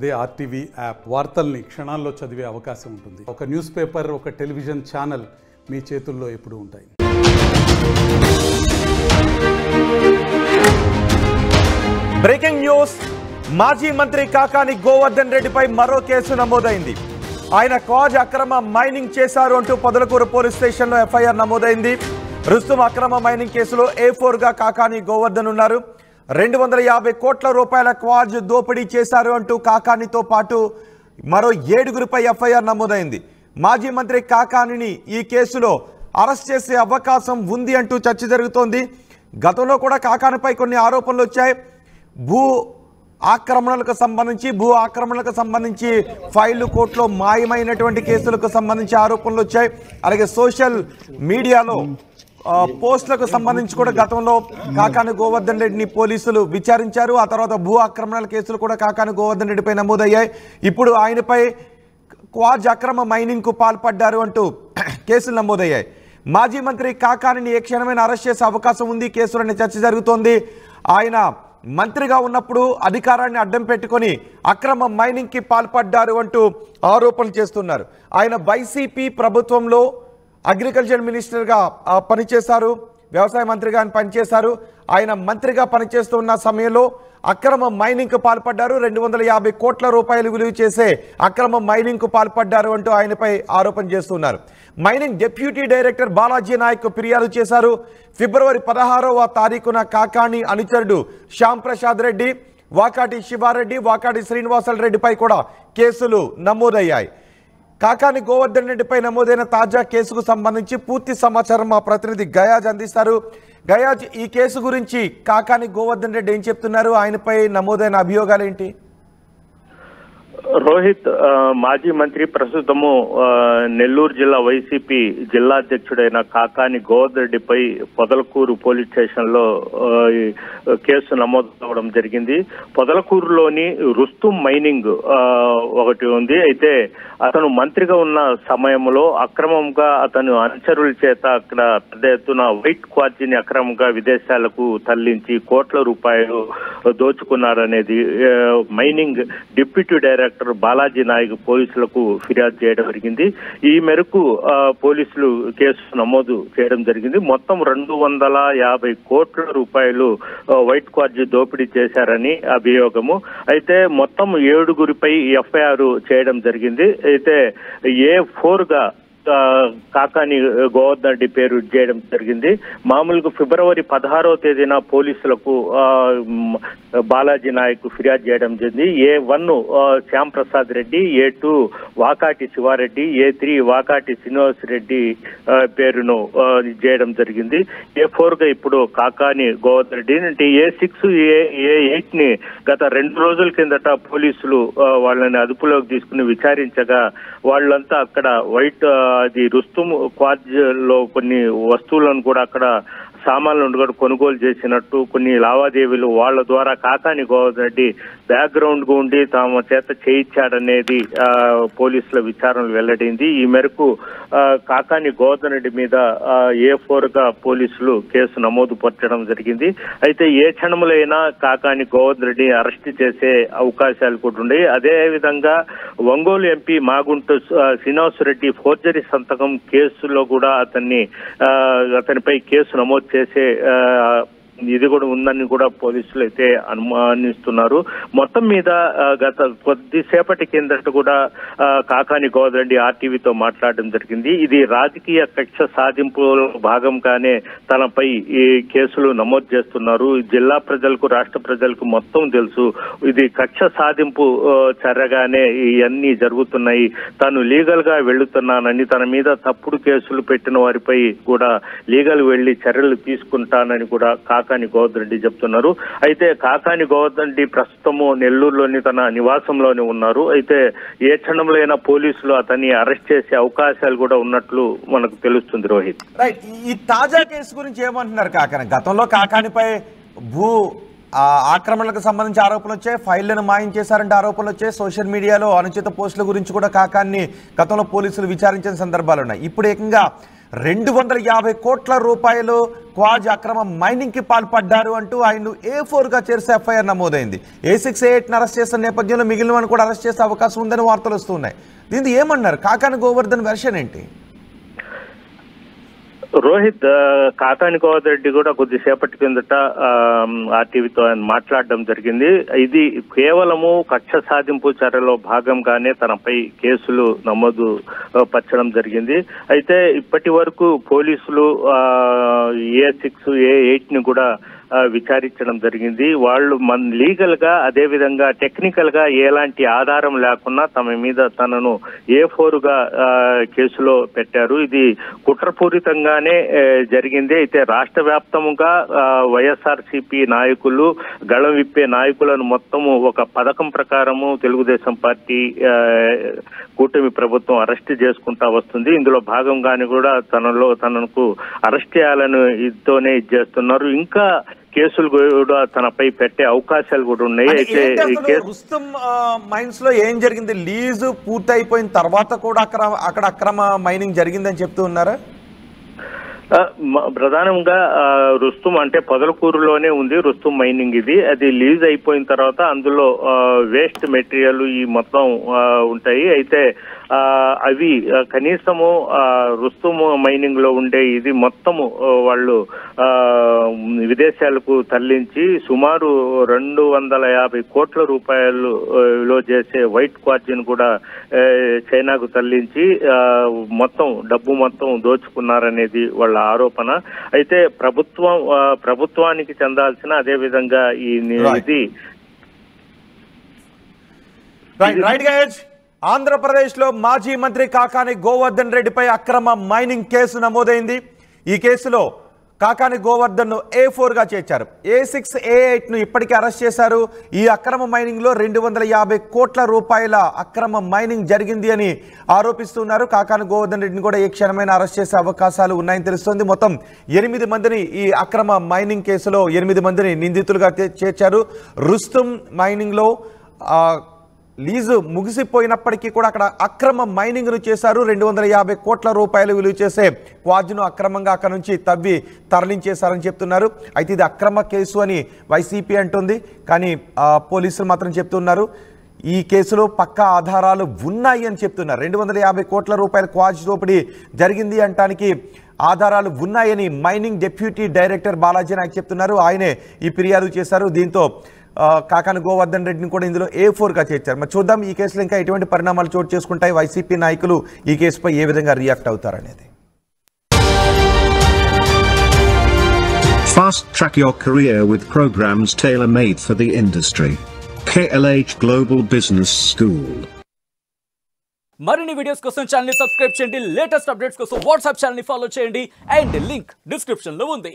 అదే RTV app వార్తల్ని క్షణాల్లో చదివే అవకాశం ఉంటుంది. ఒక న్యూస్ పేపర్, ఒక టెలివిజన్ ఛానల్ మీ చేతుల్లో ఎప్పుడూ ఉంటాయి. Breaking news. మాజీ మంత్రి కాకాని గోవర్ధన్ రెడ్డిపై మరో కేసు నమోదైంది. ఆయన క్వాజ్ అక్రమ మైనింగ్ చేశారు అంటూ పొదలకూరు పోలీస్ స్టేషన్లో ఎఫ్ఐఆర్ నమోదైంది. రుస్తుం అక్రమ మైనింగ్ కేసులో A4గా కాకాని గోవర్ధన్ ఉన్నారు. 250 కోట్ల రూపాయల క్వాజ్ దోపిడీ చేశారు అంటూ కాకానితో పాటు మరో 7గురిపై ఎఫ్ఐఆర్ నమోదైంది. మాజీ మంత్రి కాకానిని ఈ కేసులో అరెస్ట్ చేసే అవకాశం ఉంది అంటూ చర్చ జరుగుతోంది. గతంలో కూడా కాకానిపై కొన్ని ఆరోపణలు వచ్చాయి. భూ ఆక్రమణలకు సంబంధించి ఫైళ్లు కోర్టులో మాయమైనటువంటి కేసులకు సంబంధించి ఆరోపణలు వచ్చాయి. అలాగే సోషల్ మీడియాలో పోస్టులకు సంబంధించి కూడా గతంలో కాకాని గోవర్ధన్ రెడ్డిని పోలీసులు విచారించారు. ఆ తర్వాత భూ ఆక్రమణల కేసులు కూడా కాకాని గోవర్ధన్ రెడ్డిపై నమోదయ్యాయి. ఇప్పుడు ఆయనపై క్వాజ్ అక్రమ మైనింగ్ కు పాల్పడ్డారు అంటూ కేసులు నమోదయ్యాయి. మాజీ మంత్రి కాకానిని ఏ క్షణమైన అరెస్ట్ చేసే అవకాశం ఉంది కేసులనే చర్చ జరుగుతోంది. ఆయన మంత్రిగా ఉన్నప్పుడు అధికారాన్ని అడ్డం పెట్టుకొని అక్రమ మైనింగ్ కి పాల్పడ్డారు అంటూ ఆరోపణలు చేస్తున్నారు. ఆయన వైసీపీ ప్రభుత్వంలో అగ్రికల్చర్ మినిస్టర్గా పనిచేశారు, వ్యవసాయ మంత్రిగా పనిచేశారు. ఆయన మంత్రిగా పనిచేస్తున్న సమయంలో అక్రమ మైనింగ్కు పాల్పడ్డారు. 250 కోట్ల రూపాయలు విలువ చేసే అక్రమ మైనింగ్కు పాల్పడ్డారు అంటూ ఆయనపై ఆరోపణ చేస్తున్నారు. Mining deputy director Balaji Naik ఫిర్యాదు చేశారు. ఫిబ్రవరి 16వ తారీఖున కాకాని అనుచరుడు శ్యామ్ ప్రసాద్ రెడ్డి, వాకాటి శివారెడ్డి, వాకాటి శ్రీనివాసల్ రెడ్డిపై కూడా కేసులు నమోదయ్యాయి. కాకాని గోవర్ధన్ రెడ్డిపై నమోదైన తాజా కేసుకు సంబంధించి పూర్తి సమాచారం మా ప్రతినిధి గయాజ్ అందిస్తారు. గయాజ్, ఈ కేసు గురించి కాకాని గోవర్ధన్ రెడ్డి ఏం చెప్తున్నారు? ఆయనపై నమోదైన అభియోగాలు ఏంటి? రోహిత్, మాజీ మంత్రి, ప్రస్తుతము నెల్లూరు జిల్లా వైసీపీ జిల్లా అధ్యక్షుడైన కాకాని గోవర్ధన్ రెడ్డిపై పొదలకూరు పోలీస్ స్టేషన్ లో కేసు నమోదు కావడం జరిగింది. పొదలకూరులోని రుస్తుం మైనింగ్ ఒకటి ఉంది. అయితే అతను మంత్రిగా ఉన్న సమయంలో అక్రమంగా అతను అనుచరుల చేత అక్కడ పెద్ద ఎత్తున వైట్ క్వార్జీని అక్రమంగా విదేశాలకు తరలించి కోట్ల రూపాయలు దోచుకున్నారనేది mining deputy director Balaji Naik పోలీసులకు ఫిర్యాదు చేయడం జరిగింది. ఈ మేరకు పోలీసులు కేసు నమోదు చేయడం జరిగింది. మొత్తం 250 కోట్ల రూపాయలు వైట్ క్వార్జీ దోపిడీ చేశారని అభియోగము. అయితే మొత్తం 7గురిపై ఎఫ్ఐఆర్ చేయడం జరిగింది. అయితే A4గా కాకాని గోవర్ధన్ రెడ్డి పేరు చేయడం జరిగింది. మామూలుగా ఫిబ్రవరి 16వ తేదీన పోలీసులకు బాలాజీ నాయక్ ఫిర్యాదు చేయడం జరిగింది. A1 Shyam Prasad Reddy, A2 Vakati Sivareddy, A3 Vakati Srinivas Reddy పేరును చేయడం జరిగింది. A4గా ఇప్పుడు కాకాని గోవర్ధన్ రెడ్డి అంటే A6, A8 ని గత 2 రోజుల కిందట పోలీసులు వాళ్ళని అదుపులోకి తీసుకుని విచారించగా వాళ్ళంతా అక్కడ వైట్ అది రుస్తుం క్వాజ్ లో కొన్ని వస్తువులను కూడా అక్కడ సామాన్లను కూడా కొనుగోలు చేసినట్టు కొన్ని లావాదేవీలు వాళ్ళ ద్వారా కాకాని గోవర్ధన్ రెడ్డి బ్యాక్గ్రౌండ్ గా ఉండి తమ చేత చేయించాడనేది పోలీసుల విచారణలు వెల్లడైంది. ఈ మేరకు కాకాని గోవర్ధన్ రెడ్డి మీద A4గా పోలీసులు కేసు నమోదు పరచడం జరిగింది. అయితే ఏ క్షణములైనా కాకాని గోవర్ధన్ రెడ్డి అరెస్ట్ చేసే అవకాశాలు కూడా ఉన్నాయి. అదే విధంగా ఒంగోలు ఎంపీ మాగుంట శ్రీనివాసరెడ్డి ఫోర్జరీ సంతకం కేసులో కూడా అతనిపై కేసు నమోదు చేసే ఇది కూడా ఉందని కూడా పోలీసులు అయితే అనుమానిస్తున్నారు. మొత్తం మీద గత కొద్దిసేపటి కిందట కూడా కాకాని గోవర్ధన్ రెడ్డి ఆర్టీవీతో మాట్లాడడం జరిగింది. ఇది రాజకీయ కక్ష సాధింపులో భాగంగానే తనపై ఈ కేసులు నమోదు చేస్తున్నారు. జిల్లా ప్రజలకు, రాష్ట్ర ప్రజలకు మొత్తం తెలుసు. ఇది కక్ష సాధింపు చర్యగానే ఇవన్నీ జరుగుతున్నాయి. తాను లీగల్ గా వెళ్తున్నానని, తన మీద తప్పుడు కేసులు పెట్టిన వారిపై కూడా లీగల్ వెళ్లి చర్యలు తీసుకుంటానని కూడా కాకాని గోవర్ధన్ రెడ్డి చెప్తున్నారు. అయితే కాకాని గోవర్ధన్ రెడ్డి ప్రస్తుతము నెల్లూరులోని తన నివాసంలోనే ఉన్నారు. అయితే ఏ క్షణంలో పోలీసులు అతన్ని అరెస్ట్ చేసే అవకాశాలు కూడా ఉన్నట్లు మనకు తెలుస్తుంది. రోహిత్, రైట్. ఈ తాజా కేసు గురించి ఏమంటున్నారు కాకాని? గతంలో కాకానిపై భూ ఆక్రమణలకు సంబంధించి ఆరోపణలు వచ్చాయి, ఫైళ్లను మాయం చేశారంటే ఆరోపణలు వచ్చాయి. సోషల్ మీడియాలో అనుచిత పోస్టుల గురించి కూడా కాకాన్ని గతంలో పోలీసులు విచారించిన సందర్భాలు ఉన్నాయి. ఇప్పుడు ఏకంగా 250 కోట్ల రూపాయలు క్వాజ్ అక్రమ మైనింగ్ కి పాల్పడ్డారు అంటూ ఆయన A4గా చేర్చి ఎఫ్ఐఆర్ నమోదైంది. A6, A8 అరెస్ట్ చేసిన నేపథ్యంలో మిగిలిన వారిని కూడా అరెస్ట్ చేసే అవకాశం ఉందని వార్తలు వస్తున్నాయి. దీంతో ఏమన్నారు కాకాని గోవర్ధన్ వెర్షన్ ఏంటి? రోహిత్, కాకాని గోవర్ధన్ రెడ్డి కూడా కొద్దిసేపటి కిందట ఆర్టీవీతో ఆయన మాట్లాడడం జరిగింది. ఇది కేవలము కక్ష సాధింపు చర్యలో భాగంగానే తనపై కేసులు నమోదు పరచడం జరిగింది. అయితే ఇప్పటి వరకు పోలీసులు A6, A8 ని కూడా విచారించడం జరిగింది. వాళ్ళు లీగల్ గా అదే విధంగా టెక్నికల్ గా ఎలాంటి ఆధారం లేకుండా తమ మీద తనను A4గా కేసులో పెట్టారు. ఇది కుట్రపూరితంగానే జరిగింది. అయితే రాష్ట్ర వ్యాప్తంగా వైఎస్ఆర్సీపీ నాయకులు, గళం విప్పే నాయకులను మొత్తము ఒక పథకం ప్రకారము తెలుగుదేశం పార్టీ కూటమి ప్రభుత్వం అరెస్ట్ చేసుకుంటా వస్తుంది. ఇందులో భాగంగానే కూడా తనకు అరెస్ట్ చేయాలని ఇదితోనే చేస్తున్నారు. ఇంకా కేసులు కూడా తనపై పెట్టే అవకాశాలు కూడా ఉన్నాయి. అయితే రుస్తుం మైన్స్ లో ఏం జరిగింది? లీజు పూర్తి అయిపోయిన తర్వాత కూడా అక్కడ అక్రమ మైనింగ్ జరిగిందని చెప్తూ ఉన్నారా? ప్రధానంగా రుస్తుం అంటే పొదలకూరులోనే ఉంది రుస్తుం మైనింగ్. అది లీజ్ అయిపోయిన తర్వాత అందులో వేస్ట్ మెటీరియల్ ఈ మొత్తం ఉంటాయి. అయితే అవి కనీసము రుస్తుం మైనింగ్ లో ఉండే ఇది మొత్తము వాళ్ళు విదేశాలకు తరలించి సుమారు 250 కోట్ల రూపాయలు విలువ చేసే వైట్ క్వార్జిన్ కూడా చైనాకు తరలించి డబ్బు మొత్తం దోచుకున్నారనేది వాళ్ళ ఆరోపణ. అయితే ప్రభుత్వానికి చెందాల్సిన అదే విధంగా ఇది ఆంధ్రప్రదేశ్ లో మాజీ మంత్రి కాకాని గోవర్ధన్ రెడ్డిపై అక్రమ మైనింగ్ కేసు నమోదైంది. ఈ కేసులో కాకాని గోవర్ధన్ ను A4గా చేర్చారు. A6, A8 ను ఇప్పటికే అరెస్ట్ చేశారు. ఈ అక్రమ మైనింగ్ లో 250 కోట్ల రూపాయల అక్రమ మైనింగ్ జరిగింది అని ఆరోపిస్తున్నారు. కాకాని గోవర్ధన్ రెడ్డిని కూడా ఏ క్షణమైన అరెస్ట్ చేసే అవకాశాలు ఉన్నాయని తెలుస్తోంది. మొత్తం 8 మందిని ఈ అక్రమ మైనింగ్ కేసులో 8 మందిని నిందితులుగా చేర్చారు. రుస్తుం మైనింగ్ లో లీజు ముగిసిపోయినప్పటికీ కూడా అక్కడ అక్రమ మైనింగ్ ను చేశారు. 250 కోట్ల రూపాయలు విలువ చేసే క్వాజ్ను అక్రమంగా అక్కడ నుంచి తవ్వి తరలించేశారని చెప్తున్నారు. అయితే ఇది అక్రమ కేసు అని వైసీపీ అంటుంది, కానీ పోలీసులు మాత్రం చెప్తున్నారు ఈ కేసులో పక్కా ఆధారాలు ఉన్నాయి అని చెప్తున్నారు. 250 కోట్ల రూపాయల క్వాజ్ దోపిడీ జరిగింది అంటానికి ఆధారాలు ఉన్నాయని mining deputy director Balaji Naik చెప్తున్నారు. ఆయనే ఈ ఫిర్యాదు చేశారు. దీంతో కాకాని గోవర్ధన్ రెడ్డిని కూడా ఇందులో A4గా చేర్చారు. మరి చూద్దాం ఈ కేసులో ఇంకా ఎటువంటి పరిణామాలు చోటు చేసుకుంటాయి, వైసీపీ నాయకులు ఈ కేసుపై ఏ విధంగా react అవుతారనేది. Fast track your career with programs tailor-made for the industry. KLH Global Business School. మరిన్ని వీడియోస్ కోసం ఛానల్ ని సబ్స్క్రైబ్ చేయండి. లేటెస్ట్ అప్డేట్స్ కోసం వాట్సాప్ ఛానల్ ని ఫాలో చేయండి. అండ్ లింక్ డిస్క్రిప్షన్ లో ఉంది.